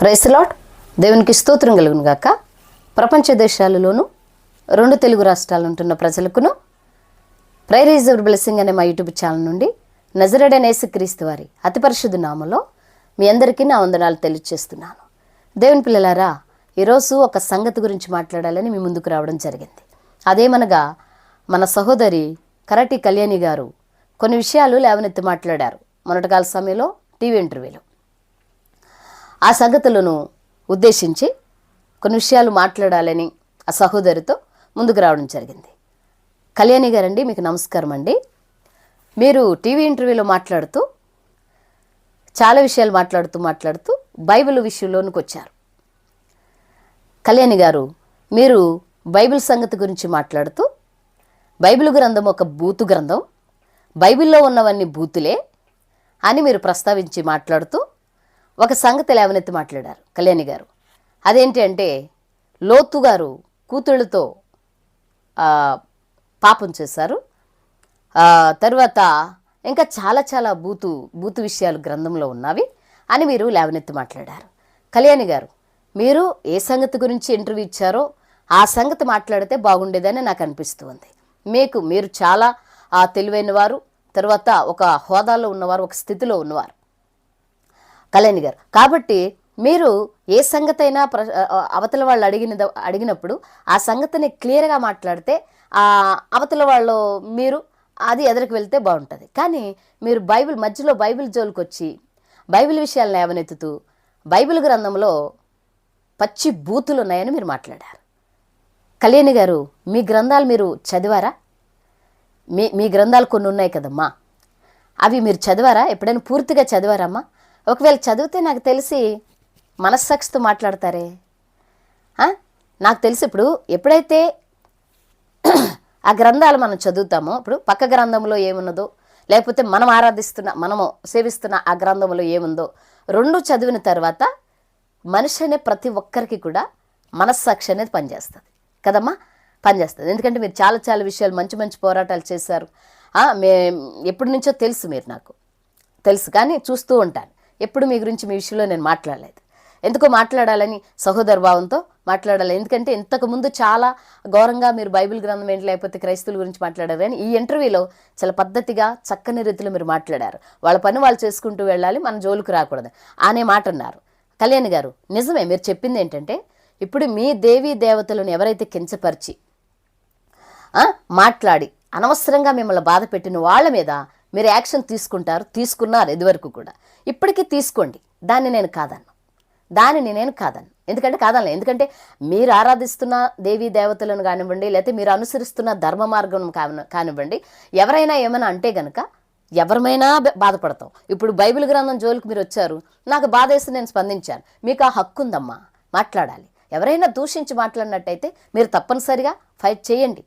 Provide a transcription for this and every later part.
Price lord. దేవునికి స్తోత్రం కలుగును గాక. ప్రపంచ దేశాలలోనూ 2 తెలుగు రాష్ట్రాలు ఉంటున్న ప్రజలకును ప్రైరేజర్ బ్లెస్సింగ్ అనే మా యూట్యూబ్ ఛానల్ నుండి నజరేయుడైన యేసుక్రీస్తు వారి అతి పరిశుద్ధ నామములో మీ అందరికీ నా వందనాలు తెలియజేస్తున్నాను. దేవుని పిల్లలారా, ఈరోజు ఒక సంగతి గురించి మాట్లాడాలని మీ ముందుకు రావడం జరిగింది. అదేమనగా మన సహోదరి కరటి కళ్యాణి గారు కొన్ని విషయాలు లేవనెత్తి మాట్లాడారు మొన్నటి కాల సమయంలో టీవీ ఇంటర్వ్యూలో. ఆ సంగతులను ఉద్దేశించి కొన్ని విషయాలు మాట్లాడాలని ఆ సహోదరితో ముందుకు రావడం జరిగింది. కళ్యాణి గారండి, మీకు నమస్కారం అండి. మీరు టీవీ ఇంటర్వ్యూలో మాట్లాడుతూ చాలా విషయాలు మాట్లాడుతూ బైబిల్ విషయంలోనికి వచ్చారు. కళ్యాణి గారు, మీరు బైబిల్ సంగతి గురించి మాట్లాడుతూ బైబిల్ గ్రంథం ఒక బూతు గ్రంథం, బైబిల్లో ఉన్నవన్నీ బూతులే అని మీరు ప్రస్తావించి మాట్లాడుతూ ఒక సంగతి లేవనెత్తి మాట్లాడారు కళ్యాణి గారు. అదేంటి అంటే, లోతు గారు కూతుళ్ళతో పాపం చేశారు. తర్వాత ఇంకా చాలా బూతు విషయాలు గ్రంథంలో ఉన్నవి అని మీరు లేవనెత్తి మాట్లాడారు. కళ్యాణి గారు, మీరు ఏ సంగతి గురించి ఇంటర్వ్యూ ఇచ్చారో ఆ సంగతి మాట్లాడితే బాగుండేదని నాకు అనిపిస్తుంది. మీరు చాలా తెలివైన వారు, తర్వాత ఒక హోదాలో ఉన్నవారు, ఒక స్థితిలో ఉన్నవారు కళ్యాణి గారు. కాబట్టి మీరు ఏ సంగతి అయినా అవతల వాళ్ళు అడిగినప్పుడు ఆ సంగతిని క్లియర్గా మాట్లాడితే అవతల వాళ్ళు మీరు అది ఎదురుకు వెళ్తే బాగుంటుంది. కానీ మీరు మధ్యలో బైబిల్ జోలికి వచ్చి బైబిల్ విషయాలను లేవనెత్తుతూ బైబిల్ గ్రంథంలో పచ్చి బూతులు ఉన్నాయని మీరు మాట్లాడారు. కళ్యాణి గారు, మీ గ్రంథాలు మీరు చదివారా? మీ గ్రంథాలు కొన్ని ఉన్నాయి కదమ్మా, అవి మీరు చదివారా? ఎప్పుడైనా పూర్తిగా చదివారమ్మా? ఒకవేళ చదివితే నాకు తెలిసి మనస్సాక్షితో మాట్లాడతారే. నాకు తెలిసి ఇప్పుడు ఎప్పుడైతే ఆ గ్రంథాలు మనం చదువుతామో, ఇప్పుడు పక్క గ్రంథంలో ఏమున్నదో, లేకపోతే మనము సేవిస్తున్న ఆ గ్రంథంలో ఏముందో రెండు చదివిన తర్వాత మనిషి అనే ప్రతి ఒక్కరికి కూడా మనస్సాక్షి అనేది పనిచేస్తుంది కదమ్మా, పనిచేస్తుంది. ఎందుకంటే మీరు చాలా విషయాలు మంచి పోరాటాలు చేశారు. ఎప్పటి నుంచో తెలుసు, మీరు నాకు తెలుసు, కానీ చూస్తూ ఉంటాను. ఎప్పుడు మీ గురించి మీ విషయంలో నేను మాట్లాడలేదు. ఎందుకో మాట్లాడాలని సహోదర భావంతో మాట్లాడాలి. ఎందుకంటే ఇంతకుముందు చాలా ఘోరంగా మీరు బైబిల్ గ్రంథం ఏంటి, లేకపోతే క్రైస్తవుల గురించి మాట్లాడారు. కానీ ఈ ఇంటర్వ్యూలో చాలా పద్ధతిగా చక్కని రీతిలో మీరు మాట్లాడారు. వాళ్ళ పని వాళ్ళు చేసుకుంటూ వెళ్ళాలి, మన జోలికి రాకూడదు అనే మాట అన్నారు. కళ్యాణి గారు, నిజమే, మీరు చెప్పింది ఏంటంటే, ఇప్పుడు మీ దేవీ దేవతలను ఎవరైతే కించపరిచి మాట్లాడి అనవసరంగా మిమ్మల్ని బాధ పెట్టిన వాళ్ళ మీద మీరు యాక్షన్ తీసుకున్నారు ఇదివరకు కూడా, ఇప్పటికీ తీసుకోండి. దాన్ని నేను కాదన్ను. ఎందుకంటే మీరు ఆరాధిస్తున్న దేవీ దేవతలను కానివ్వండి, లేకపోతే మీరు అనుసరిస్తున్న ధర్మ మార్గం కానివ్వండి, ఎవరైనా ఏమైనా అంటే గనక ఎవరమైనా బాధపడతాం. ఇప్పుడు బైబిల్ గ్రంథం జోలికి మీరు వచ్చారు, నాకు బాధ వేసి నేను స్పందించాను. మీకు ఆ హక్కు ఉందమ్మా, మాట్లాడాలి. ఎవరైనా దూషించి మాట్లాడినట్టయితే మీరు తప్పనిసరిగా ఫైట్ చేయండి.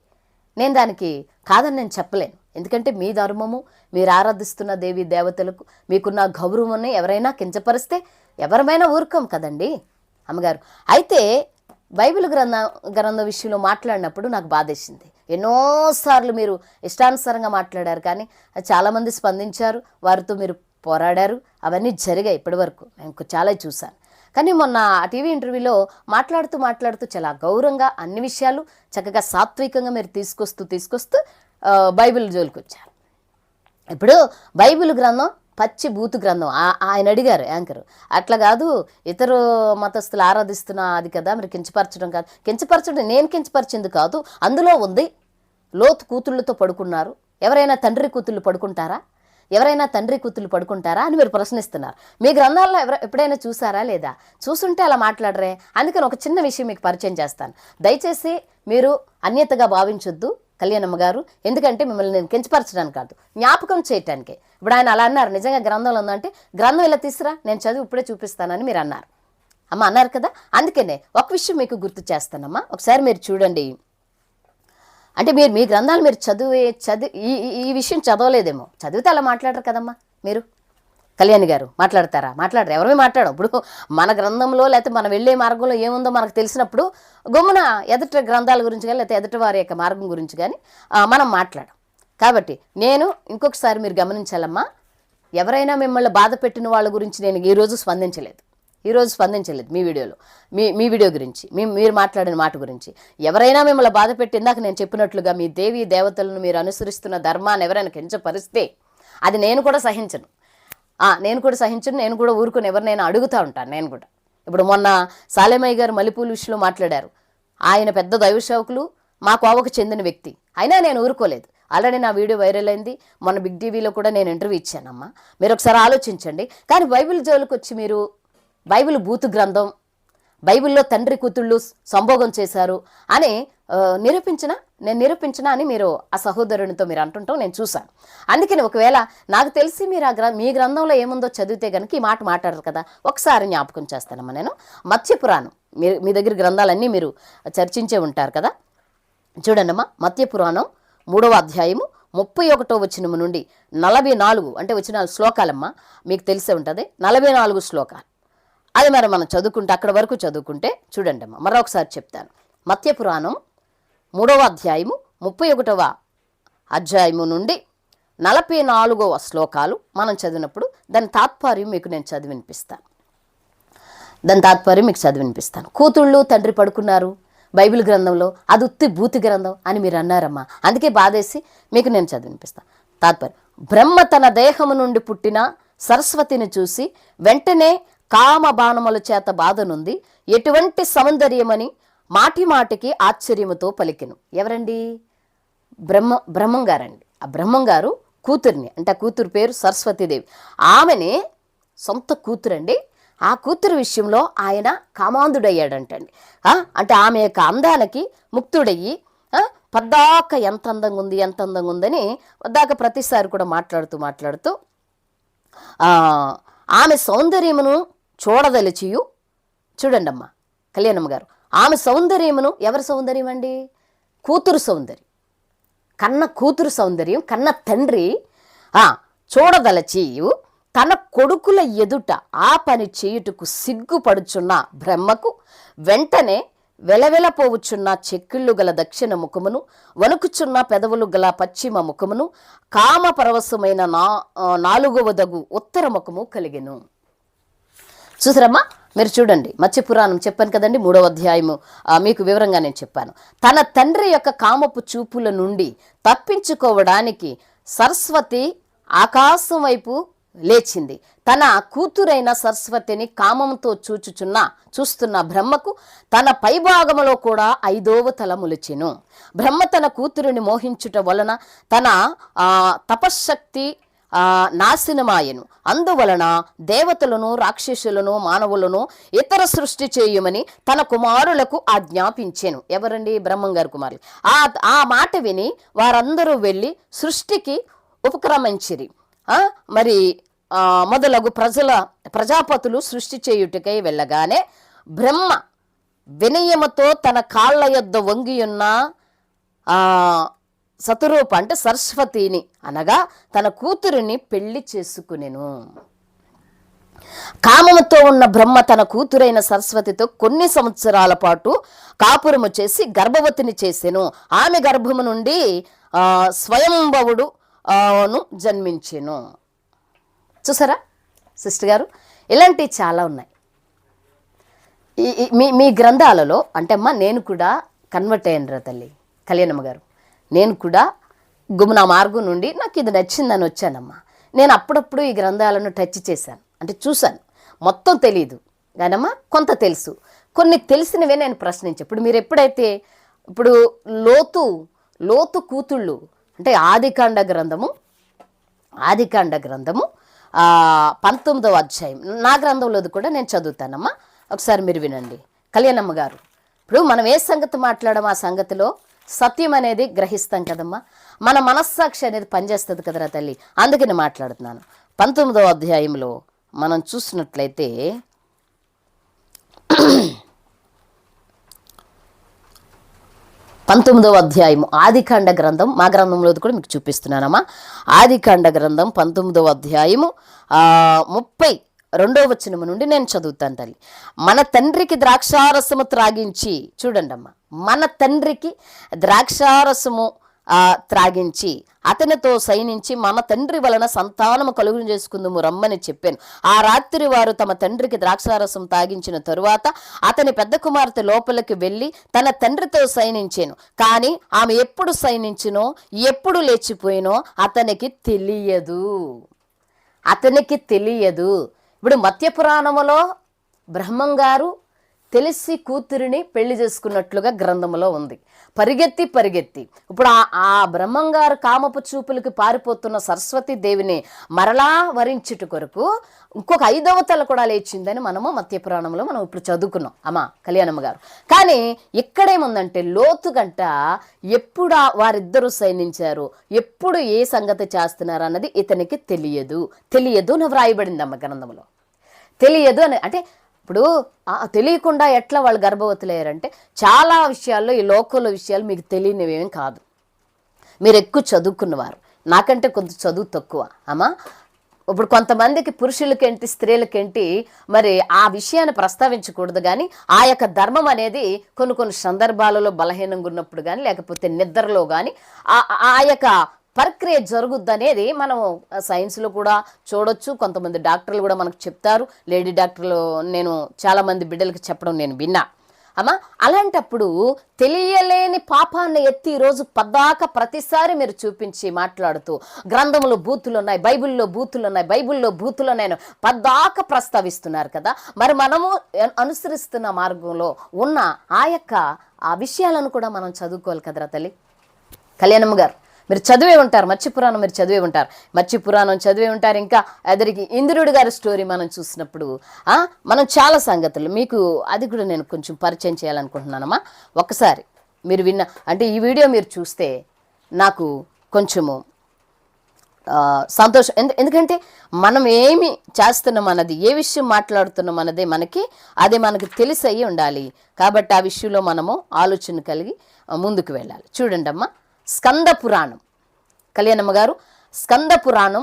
నేను దానికి కాదని నేను చెప్పలేను. ఎందుకంటే మీ ధర్మము, మీరు ఆరాధిస్తున్న దేవీ దేవతలకు మీకున్న గౌరవాన్ని ఎవరైనా కించపరిస్తే ఎవరమైనా ఊరుకోం కదండి అమ్మగారు. అయితే బైబిల్ గ్రంథం విషయంలో మాట్లాడినప్పుడు నాకు బాధేసింది. ఎన్నోసార్లు మీరు ఇష్టానుసారంగా మాట్లాడారు, కానీ చాలామంది స్పందించారు, వారితో మీరు పోరాడారు. అవన్నీ జరిగాయి ఇప్పటి వరకు, నేను చాలా చూశాను. కానీ మొన్న టీవీ ఇంటర్వ్యూలో మాట్లాడుతూ చాలా గౌరవంగా అన్ని విషయాలు చక్కగా సాత్వికంగా మీరు తీసుకొస్తూ బైబిల్ జోలికి వచ్చారు. ఇప్పుడు బైబిల్ గ్రంథం పచ్చి బూతు గ్రంథం. ఆయన అడిగారు యాంకరు, అట్లా కాదు, ఇతర మతస్థులు ఆరాధిస్తున్న అది కదా, మీరు కించపరచడం కాదు. నేను కించపరిచింది కాదు, అందులో ఉంది లోతు కూతుళ్ళతో పడుకున్నారు. ఎవరైనా తండ్రి కూతుళ్ళు పడుకుంటారా అని మీరు ప్రశ్నిస్తున్నారు. మీ గ్రంథాల్లో ఎప్పుడైనా చూసారా లేదా? చూసుంటే అలా మాట్లాడరే. అందుకని ఒక చిన్న విషయం మీకు పరిచయం చేస్తాను. దయచేసి మీరు అన్యతగా భావించొద్దు కళ్యాణమ్మ గారు. ఎందుకంటే మిమ్మల్ని నేను కించపరచడానికి కాదు, జ్ఞాపకం చేయటానికి. ఇప్పుడు ఆయన అలా అన్నారు, నిజంగా గ్రంథంలో ఉందంటే గ్రంథం ఇలా తీసురా, నేను చదివి ఇప్పుడే చూపిస్తానని మీరు అన్నారు. అన్నారు కదా. అందుకనే ఒక విషయం మీకు గుర్తు చేస్తానమ్మా, ఒకసారి మీరు చూడండి. అంటే మీరు మీ గ్రంథాలు మీరు ఈ విషయం చదవలేదేమో, చదివితే అలా మాట్లాడరు కదమ్మా మీరు. కళ్యాణి గారు మాట్లాడతారా? ఎవరిమీ మాట్లాడం. ఇప్పుడు మన గ్రంథంలో లేకపోతే మనం వెళ్ళే మార్గంలో ఏముందో మనకు తెలిసినప్పుడు గమ్మున ఎదుటి గ్రంథాల గురించి కానీ లేకపోతే ఎదుటి వారి యొక్క మార్గం గురించి కానీ మనం మాట్లాడం. కాబట్టి నేను ఇంకొకసారి మీరు గమనించాలమ్మా, ఎవరైనా మిమ్మల్ని బాధ పెట్టిన వాళ్ళ గురించి నేను ఈరోజు స్పందించలేదు. ఈరోజు స్పందించలేదు మీ వీడియోలో, మీ వీడియో గురించి, మీరు మాట్లాడిన మాట గురించి. ఎవరైనా మిమ్మల్ని బాధ పెట్టి, ఇందాక నేను చెప్పినట్లుగా మీ దేవీ దేవతలను మీరు అనుసరిస్తున్న ధర్మాన్ని ఎవరైనా కించపరిస్తే అది నేను కూడా సహించను, నేను కూడా ఊరుకుని ఎవరినైనా అడుగుతూ ఉంటాను. నేను కూడా ఇప్పుడు మొన్న సాలెమయ్య గారు మల్లెపూలు విషయంలో మాట్లాడారు. ఆయన పెద్ద దైవ సేవకులు, మా కోవకు చెందిన వ్యక్తి, అయినా నేను ఊరుకోలేదు. ఆల్రెడీ నా వీడియో వైరల్ అయింది. మొన్న బిగ్ టీవీలో కూడా నేను ఇంటర్వ్యూ ఇచ్చానమ్మా. మీరు ఒకసారి ఆలోచించండి. కానీ బైబిల్ జోలికి వచ్చి మీరు బైబిల్ బూతు గ్రంథం, బైబిల్లో తండ్రి కూతుళ్ళు సంభోగం చేశారు అని నేను నిరూపించిన అని మీరు ఆ సహోదరునితో మీరు అంటుంటాం నేను చూశాను. అందుకని ఒకవేళ నాకు తెలిసి మీరు మీ గ్రంథంలో ఏముందో చదివితే కనుక ఈ మాట మాట్లాడరు కదా, ఒకసారి జ్ఞాపకం చేస్తానమ్మా. నేను మత్స్య పురాణం, మీ దగ్గర గ్రంథాలన్నీ మీరు చర్చించే ఉంటారు కదా, చూడండమ్మా. మత్స్య పురాణం 3వ అధ్యాయము 31వ వచనం నుండి 44 అంటే వచనాలు శ్లోకాలమ్మా, మీకు తెలిసే ఉంటుంది. 44 శ్లోకాలు అది మరి మనం చదువుకుంటే అక్కడ వరకు చదువుకుంటే చూడండి అమ్మా. మరొకసారి చెప్తాను. మత్స్య పురాణం 3వ అధ్యాయము 31వ అధ్యాయము నుండి 44వ శ్లోకాలు మనం చదివినప్పుడు దాని తాత్పర్యం మీకు నేను చదివినిపిస్తాను. కూతుళ్ళు తండ్రి పడుకున్నారు బైబిల్ గ్రంథంలో, అది ఉత్తి భూతి గ్రంథం అని మీరు అన్నారమ్మా. అందుకే బాధేసి మీకు నేను చదివినిపిస్తాను. తాత్పర్యం: బ్రహ్మ తన దేహము నుండి పుట్టిన సరస్వతిని చూసి వెంటనే కామ బాణముల చేత బాధనుంది, ఎటువంటి సౌందర్యమని మాటి మాటికి ఆశ్చర్యముతో పలికెను. ఎవరండి? బ్రహ్మం గారండి. ఆ బ్రహ్మం గారు కూతుర్ని, అంటే ఆ కూతురు పేరు సరస్వతీదేవి, ఆమెని సొంత కూతురండి. ఆ కూతురు విషయంలో ఆయన కామాంధుడయ్యాడంటండి. అంటే ఆమె యొక్క అందానికి ముక్తుడయ్యి పద్దాక ఎంత అందంగా ఉందని పద్దాక ప్రతిసారి కూడా మాట్లాడుతూ ఆమె సౌందర్యమును చూడదలిచియు. చూడండి అమ్మా కళ్యాణమ్మ గారు, ఆమె సౌందర్యమును, ఎవరి సౌందర్యం అండి? కూతురు సౌందర్యం, కన్న కూతురు సౌందర్యం, కన్న తండ్రి చూడదలచియు తన కొడుకుల ఎదుట ఆ పని చేయుటకు సిగ్గుపడుచున్న బ్రహ్మకు వెంటనే వెలవెలపోవుచున్న చెక్కిళ్ళు గల దక్షిణ ముఖమును, వణుకుచున్న పెదవులు గల పశ్చిమ ముఖమును, కామపరవశమైన 4వదగు ఉత్తర ముఖము కలిగెను. చూసారమ్మా, మీరు చూడండి. మత్స్య పురాణం చెప్పాను కదండి, 3వ అధ్యాయము మీకు వివరంగా నేను చెప్పాను. తన తండ్రి యొక్క కామపు చూపుల నుండి తప్పించుకోవడానికి సరస్వతి ఆకాశం వైపు లేచింది. తన కూతురైన సరస్వతిని కామంతో చూస్తున్న బ్రహ్మకు తన పైభాగములో కూడా 5వ తల మొలిచెను. బ్రహ్మ తన కూతురిని మోహించుట వలన తన తపశ్శక్తి నాశనమాయను. అందువలన దేవతలను, రాక్షసులను, మానవులను ఇతర సృష్టి చేయమని తన కుమారులకు ఆజ్ఞాపించెను. ఎవరండి? బ్రహ్మం గారి కుమారులు. ఆ మాట విని వారందరూ వెళ్ళి సృష్టికి ఉపక్రమించిరి. మరి మొదలగు ప్రజాపతులు సృష్టి చేయుటకై వెళ్ళగానే బ్రహ్మ వినయముతో తన కాళ్ళ యొద్ద వంగియున్న సతురూప అంటే సరస్వతిని అనగా తన కూతురిని పెళ్లి చేసుకునెను. కామముతో ఉన్న బ్రహ్మ తన కూతురైన సరస్వతితో కొన్ని సంవత్సరాల పాటు కాపురము చేసి గర్భవతిని చేసెను. ఆమె గర్భము నుండి స్వయంభవుడు జన్మించెను. చూసారా సిస్టర్ గారు, ఇలాంటివి చాలా ఉన్నాయి మీ గ్రంథాలలో. అంటే అమ్మా నేను కూడా కన్వర్ట్ అయ్యాను తల్లి కళ్యాణమ్మ గారు. నేను కూడా నా మార్గం నుండి నాకు ఇది నచ్చిందని వచ్చానమ్మా. నేను అప్పుడప్పుడు ఈ గ్రంథాలను టచ్ చేశాను, అంటే చూశాను. మొత్తం తెలియదు కానమ్మా, కొంత తెలుసు. కొన్ని తెలిసినవే నేను ప్రశ్నించాను. ఇప్పుడు మీరు ఎప్పుడైతే లోతు కూతుళ్ళు అంటే ఆదికాండ గ్రంథము 19వ అధ్యాయం నా గ్రంథంలోది కూడా నేను చదువుతానమ్మా. ఒకసారి మీరు వినండి కళ్యాణమ్మ గారు. ఇప్పుడు మనం ఏ సంగతి మాట్లాడమో ఆ సంగతిలో సత్యం అనేది గ్రహిస్తాం కదమ్మా. మన మనస్సాక్షి అనేది పనిచేస్తుంది కదరా తల్లి. అందుకని మాట్లాడుతున్నాను. 19వ అధ్యాయంలో మనం చూసినట్లయితే 19వ అధ్యాయము ఆదికాండ గ్రంథం, మా గ్రంథంలోది కూడా మీకు చూపిస్తున్నానమ్మా. ఆదికాండ గ్రంథం 19వ అధ్యాయము 32వ వచనము నుండి నేను చదువుతాను తల్లి. మన తండ్రికి ద్రాక్షారసము త్రాగించి, చూడండి అమ్మా, మన తండ్రికి ద్రాక్షారసము త్రాగించి అతనితో సైనించి మన తండ్రి వలన సంతానము కలుగు చేసుకుందుము రమ్మని చెప్పాను. ఆ రాత్రి వారు తమ తండ్రికి ద్రాక్షారసం తాగించిన తరువాత అతని పెద్ద కుమార్తె లోపలికి వెళ్ళి తన తండ్రితో సైనించాను. కానీ ఆమె ఎప్పుడు సైనించినో ఎప్పుడు లేచిపోయినో అతనికి తెలియదు. ఇప్పుడు మత్స్య పురాణములో బ్రహ్మంగారు తెలిసి కూతురిని పెళ్లి చేసుకున్నట్లుగా గ్రంథంలో ఉంది. పరిగెత్తి ఇప్పుడు ఆ బ్రహ్మంగారు కామపు చూపులకి పారిపోతున్న సరస్వతి దేవిని మరలా వరించుట కొరకు ఇంకొక 5వ తల కూడా లేచిందని మనము మత్స్య పురాణంలో మనం ఇప్పుడు చదువుకున్నాం అమ్మ కళ్యాణమ్మ గారు. కానీ ఇక్కడేముందంటే లోతుగంట ఎప్పుడు వారిద్దరూ సైనించారు, ఎప్పుడు ఏ సంగతి చేస్తున్నారు అన్నది ఇతనికి తెలియదు అని వ్రాయబడింది అమ్మ గ్రంథంలో. తెలియదు అని అంటే ఇప్పుడు తెలియకుండా ఎట్లా వాళ్ళు గర్భవతులయ్యారంటే చాలా విషయాల్లో ఈ లోకంలో విషయాలు మీకు తెలియనివేం కాదు. మీరు ఎక్కువ చదువుకున్నవారు, నాకంటే కొంత చదువు తక్కువ అమ్మా. ఇప్పుడు కొంతమందికి పురుషులకేంటి స్త్రీలకేంటి మరి ఆ విషయాన్ని ప్రస్తావించకూడదు. కానీ ఆ యొక్క ధర్మం అనేది కొన్ని సందర్భాలలో బలహీనంగా ఉన్నప్పుడు కానీ లేకపోతే నిద్రలో కానీ ఆ యొక్క ప్రక్రియ జరుగుద్ది అనేది మనం సైన్స్లో కూడా చూడొచ్చు. కొంతమంది డాక్టర్లు కూడా మనకు చెప్తారు. లేడీ డాక్టర్లు నేను చాలామంది బిడ్డలకి చెప్పడం నేను విన్నా అమ్మా. అలాంటప్పుడు తెలియలేని పాపాన్ని ఎత్తి ఈరోజు పద్దాక ప్రతిసారి మీరు చూపించి మాట్లాడుతూ గ్రంథంలో బూతులు ఉన్నాయి, బైబిల్లో బూతులు ఉన్నాయని పద్దాక ప్రస్తావిస్తున్నారు కదా. మరి మనము అనుసరిస్తున్న మార్గంలో ఉన్న ఆ విషయాలను కూడా మనం చదువుకోవాలి కదరా తల్లి. కళ్యాణమ్మ గారు మీరు చదివే ఉంటారు, మత్స్య పురాణం మీరు చదివే ఉంటారు, చదివే ఉంటారు. ఇంకా ఎదురికి ఇంద్రుడి గారి స్టోరీ మనం చూసినప్పుడు మనం చాలా సంగతులు మీకు అది కూడా నేను కొంచెం పరిచయం చేయాలనుకుంటున్నానమ్మా. ఒక్కసారి మీరు అంటే ఈ వీడియో మీరు చూస్తే నాకు కొంచెము సంతోషం. ఎందుకంటే మనం ఏమి చేస్తున్నాం అన్నది, ఏ విషయం మాట్లాడుతున్నాం అన్నదే మనకి తెలిసి అయ్యి ఉండాలి. కాబట్టి ఆ విషయంలో మనము ఆలోచన కలిగి ముందుకు వెళ్ళాలి. చూడండి అమ్మా, స్కంద పురాణం కళ్యాణమ్మ గారు, స్కంద పురాణం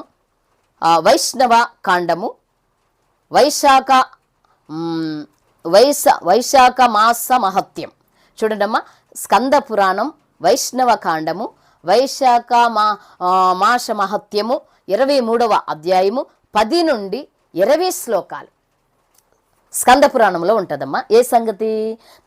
వైష్ణవ కాండము వైశాఖ మాస మహత్యం. చూడండి అమ్మా, స్కంద పురాణం వైష్ణవ కాండము వైశాఖ మాస మహత్యము 23వ అధ్యాయము 10 నుండి 20 శ్లోకాలు స్కంద పురాణంలో ఉంటుందమ్మా. ఏ సంగతి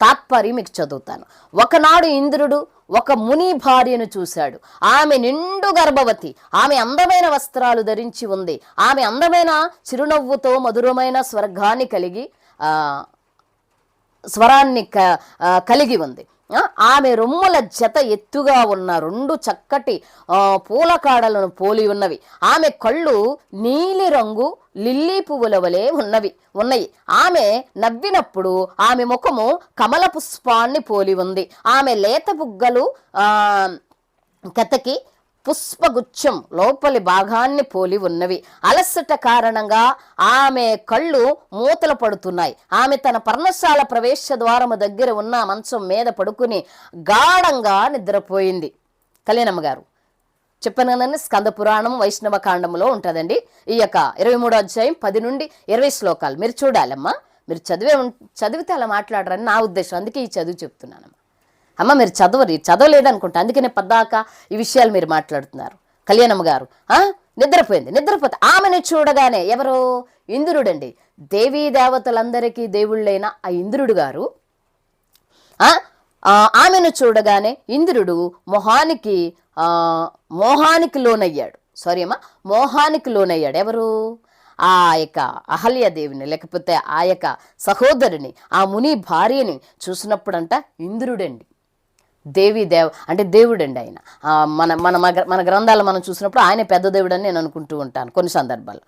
తాత్పర్యం మీకు చదువుతాను. ఒకనాడు ఇంద్రుడు ఒక ముని భార్యను చూశాడు. ఆమె నిండు గర్భవతి, ఆమె అందమైన వస్త్రాలు ధరించి ఉంది, ఆమె అందమైన చిరునవ్వుతో మధురమైన స్వర్గాన్ని స్వరాన్ని కలిగి ఉంది. ఆమె రొమ్ముల జత ఎత్తుగా ఉన్న 2 చక్కటి పూలకాడలను పోలి ఉన్నవి. ఆమె కళ్ళు నీలి రంగు లిల్లీ పువ్వుల వలె ఉన్నాయి. ఆమె నవ్వినప్పుడు ఆమె ముఖము కమల పుష్పాన్ని పోలి ఉంది. ఆమె లేత బుగ్గలు కతకి పుష్పగుచ్చం లోపలి భాగాన్ని పోలి ఉన్నవి. అలసట కారణంగా ఆమె కళ్ళు మూతలు పడుతున్నాయి. ఆమె తన పర్ణశాల ప్రవేశ ద్వారము దగ్గర ఉన్న మంచం మీద పడుకుని గాఢంగా నిద్రపోయింది. కళ్యాణమ్మ గారు చెప్పాను కదండి, స్కంద పురాణం వైష్ణవ కాండంలో ఉంటుందండి. ఈ యొక్క 23వ అధ్యాయం 10 నుండి 20 శ్లోకాలు మీరు చూడాలమ్మా. మీరు చదివితే అలా మాట్లాడరని నా ఉద్దేశం, అందుకే ఈ చదువు చెప్తున్నానమ్మా. అమ్మ మీరు చదవలేదనుకుంటా, అందుకనే పద్దాక ఈ విషయాలు మీరు మాట్లాడుతున్నారు. కళ్యాణమ్మ గారు నిద్రపోతే ఆమెను చూడగానే, ఎవరు? ఇంద్రుడండి, దేవీ దేవతలందరికీ దేవుళ్ళైన ఆ ఇంద్రుడు గారు ఆమెను చూడగానే ఇంద్రుడు మోహానికి లోనయ్యాడు. ఎవరు? ఆ యొక్క అహల్యాదేవిని లేకపోతే ఆ యొక్క సహోదరిని, ఆ ముని భార్యని చూసినప్పుడంట ఇంద్రుడండి, అంటే దేవుడండి ఆయన. మన గ్రంథాలు మనం చూసినప్పుడు ఆయన పెద్ద దేవుడు అని నేను అనుకుంటూ ఉంటాను కొన్ని సందర్భాలు.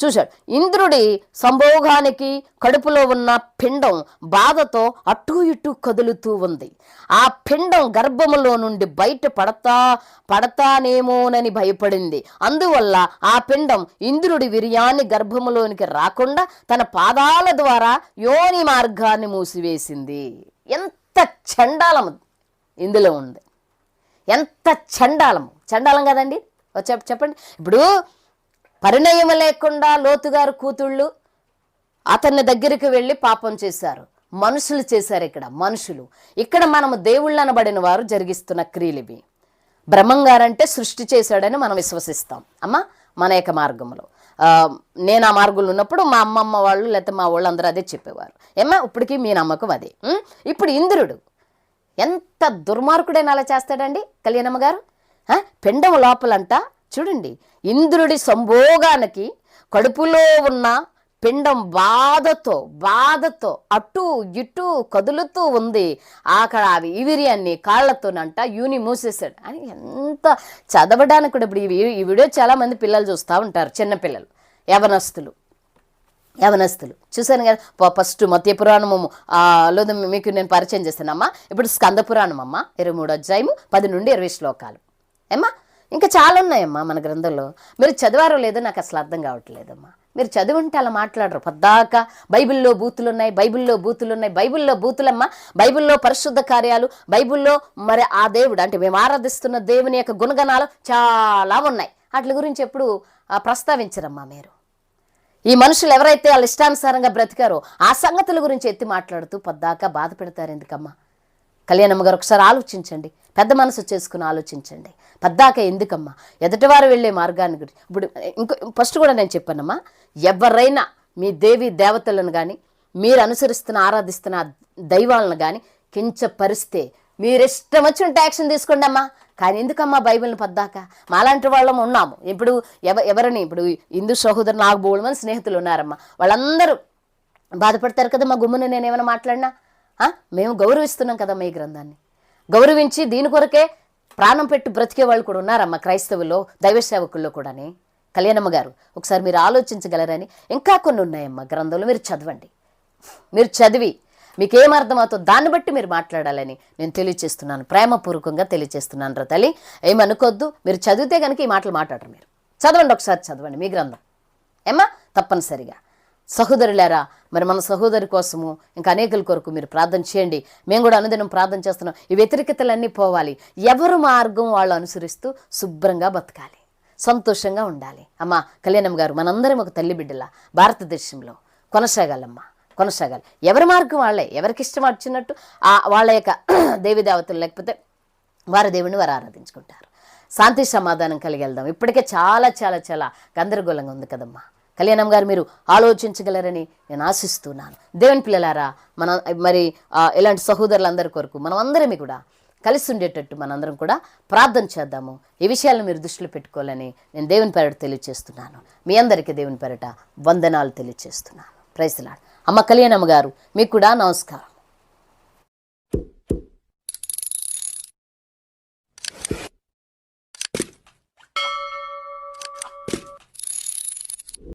చూశాడు. ఇంద్రుడి సంభోగానికి కడుపులో ఉన్న పిండం బాధతో అటూ ఇటూ కదులుతూ ఉంది. ఆ పిండం గర్భములో నుండి బయట పడతానేమోనని భయపడింది. అందువల్ల ఆ పిండం ఇంద్రుడి వీర్యాన్ని గర్భములోనికి రాకుండా తన పాదాల ద్వారా యోని మార్గాన్ని మూసివేసింది. ఎంత చండాలం ఇందులో ఉంది, ఎంత చండాలం కదండి. చెప్పండి. ఇప్పుడు పరిణయం లేకుండా లోతుగారు కూతుళ్ళు అతన్ని దగ్గరికి వెళ్ళి పాపం చేశారు. మనుషులు చేశారు. ఇక్కడ మనము దేవుళ్ళు అనబడిన వారు జరిగిస్తున్న క్రియలు ఇవి. బ్రహ్మంగారంటే సృష్టి చేశాడని మనం విశ్వసిస్తాం అమ్మ. మన యొక్క మార్గంలో నేను ఆ మార్గంలో ఉన్నప్పుడు మా అమ్మమ్మ వాళ్ళు లేకపోతే మా వాళ్ళు అందరూ అదే చెప్పేవారు. ఏమ్మా ఇప్పటికీ మీ నమ్మకం అదే. ఇప్పుడు ఇంద్రుడు ఎంత దుర్మార్గుడైనా అలా చేస్తాడండి కళ్యాణమ్మ గారు. పిండం లోపలంట చూడండి, ఇంద్రుడి సంభోగానికి కడుపులో ఉన్న పిండం బాధతో అటు ఇటు కదులుతూ ఉంది. అక్కడ అవి ఇవిరియాన్ని కాళ్లతోనంట యూని మూసేశాడు అని. ఎంత చదవడానికి కూడా ఇప్పుడు ఈ వీడియో చాలామంది పిల్లలు చూస్తూ ఉంటారు, చిన్నపిల్లలు, యవనస్తులు చూశాను కదా. ఫస్ట్ మత్య పురాణము లో మీకు నేను పరిచయం చేస్తానమ్మా. ఇప్పుడు స్కంద పురాణం అమ్మ, 23వ అధ్యాయము 10 నుండి 20 శ్లోకాలు ఏమ్మా. ఇంకా చాలా ఉన్నాయమ్మా మన గ్రంథంలో. మీరు చదివారో లేదో నాకు అసలు అర్థం కావట్లేదమ్మా. మీరు చదివి ఉంటే అలా మాట్లాడరు. పద్దాక బైబిల్లో బూతులున్నాయి, బైబిల్లో బూతులమ్మా. బైబిల్లో పరిశుద్ధ కార్యాలు, బైబిల్లో మరి ఆ దేవుడు అంటే మేము ఆరాధిస్తున్న దేవుని యొక్క గుణగణాలు చాలా ఉన్నాయి. వాటి గురించి ఎప్పుడు ప్రస్తావించరమ్మా మీరు. ఈ మనుషులు ఎవరైతే వాళ్ళ ఇష్టానుసారంగా బ్రతికారో ఆ సంగతుల గురించి ఎత్తి మాట్లాడుతూ పద్దాక బాధ పెడతారు ఎందుకమ్మా? కళ్యాణమ్మ గారు ఒకసారి ఆలోచించండి, పెద్ద మనసు చేసుకుని ఆలోచించండి. పద్దాక ఎందుకమ్మా? ఎదుటివారు వెళ్ళే మార్గాన్ని గురించి ఇప్పుడు ఫస్ట్ కూడా నేను చెప్పానమ్మా, ఎవరైనా మీ దేవి దేవతలను కానీ మీరు అనుసరిస్తున్న ఆరాధిస్తున్న దైవాలను కానీ కించపరిస్తే మీరు ఇష్టం వచ్చినట్టు యాక్షన్ తీసుకోండి అమ్మా. కానీ ఎందుకమ్మా బైబిల్ని పద్దాక? మాలాంటి వాళ్ళం ఉన్నాము. ఇప్పుడు ఎవరిని ఇప్పుడు హిందూ సహోదరు నాకు బోల్మని స్నేహితులు ఉన్నారమ్మా, వాళ్ళందరూ బాధపడతారు కదా మా గుమ్ముని నేనేమైనా మాట్లాడినా. మేము గౌరవిస్తున్నాం కదమ్మా ఈ గ్రంథాన్ని, గౌరవించి దీని కొరకే ప్రాణం పెట్టి బ్రతికే వాళ్ళు కూడా ఉన్నారమ్మా క్రైస్తవుల్లో, దైవ సేవకుల్లో కూడాని. కళ్యాణమ్మ గారు ఒకసారి మీరు ఆలోచించగలరని. ఇంకా కొన్ని ఉన్నాయమ్మా గ్రంథంలో, మీరు చదవండి. మీరు చదివి మీకేమర్థమవుతుందో దాన్ని బట్టి మీరు మాట్లాడాలని నేను తెలియచేస్తున్నాను, ప్రేమపూర్వకంగా తెలియచేస్తున్నాను రా తల్లి. ఏమనుకోద్దు, మీరు చదివితే కనుక ఈ మాటలు మాట్లాడరు. మీరు చదవండి, ఒకసారి చదవండి మీ గ్రంథం ఏమ్మా తప్పనిసరిగా. సహోదరులారా, మరి మన సహోదరి కోసము ఇంకా అనేకుల కొరకు మీరు ప్రార్థన చేయండి. మేము కూడా అనుదినం ప్రార్థన చేస్తున్నాం. ఈ వ్యతిరేకతలన్నీ పోవాలి. ఎవరు మార్గం వాళ్ళు అనుసరిస్తూ శుభ్రంగా బతకాలి, సంతోషంగా ఉండాలి. అమ్మా కళ్యాణమ్మ గారు, మనందరం ఒక తల్లి బిడ్డలా భారతదేశంలో కొనసాగాలి. ఎవరి మార్గం వాళ్ళే, ఎవరికి ఇష్టం వచ్చినట్టు వాళ్ళ యొక్క దేవతలు లేకపోతే వారి దేవుడిని వారు ఆరాధించుకుంటారు. శాంతి సమాధానం కలిగి వెళ్దాం. ఇప్పటికే చాలా చాలా చాలా గందరగోళంగా ఉంది కదమ్మా. కళ్యాణం గారు మీరు ఆలోచించగలరని నేను ఆశిస్తున్నాను. దేవుని పిల్లలారా, మన మరి ఇలాంటి సహోదరులందరి కొరకు మనం అందరమే కూడా కలిసి ఉండేటట్టు మనందరం కూడా ప్రార్థన చేద్దాము. ఈ విషయాలను మీరు దృష్టిలో పెట్టుకోవాలని నేను దేవుని పేరట తెలియజేస్తున్నాను. మీ అందరికీ దేవుని పేరట వందనాలు తెలియజేస్తున్నాను. Praise the lord. అమ్మ కళ్యాణమ్మ గారు మీకు కూడా నమస్కారం.